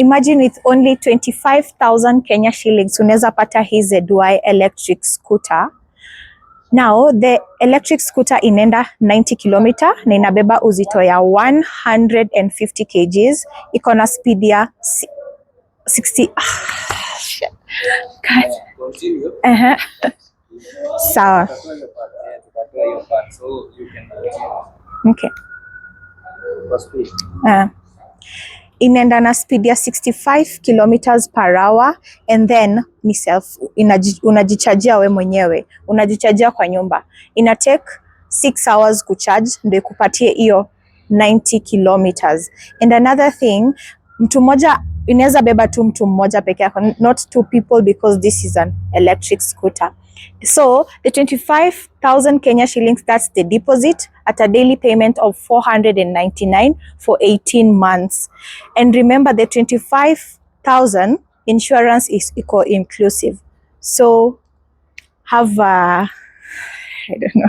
Imagine with only 25,000 Kenya shillings unaweza pata hii ZY electric scooter. Now the electric scooter inaenda 90 km na inabeba uzito ya 150 kgs. Iko na speed ya 60. Sawa. Okay. Inaenda na speed ya 65 kilometers per hour and then ni self, unajichajia we mwenyewe, unajichajia kwa nyumba. Ina take 6 hours kucharge ndio ikupatie hiyo 90 kilometers. And another thing, mtu mmoja inaweza beba tu mtu mmoja peke yake, not two people, because this is an electric scooter. So the 25,000 Kenya shillings, that's the deposit at a daily payment of 499 for 18 months. And remember, the 25,000 insurance is eco inclusive. So have I don't know.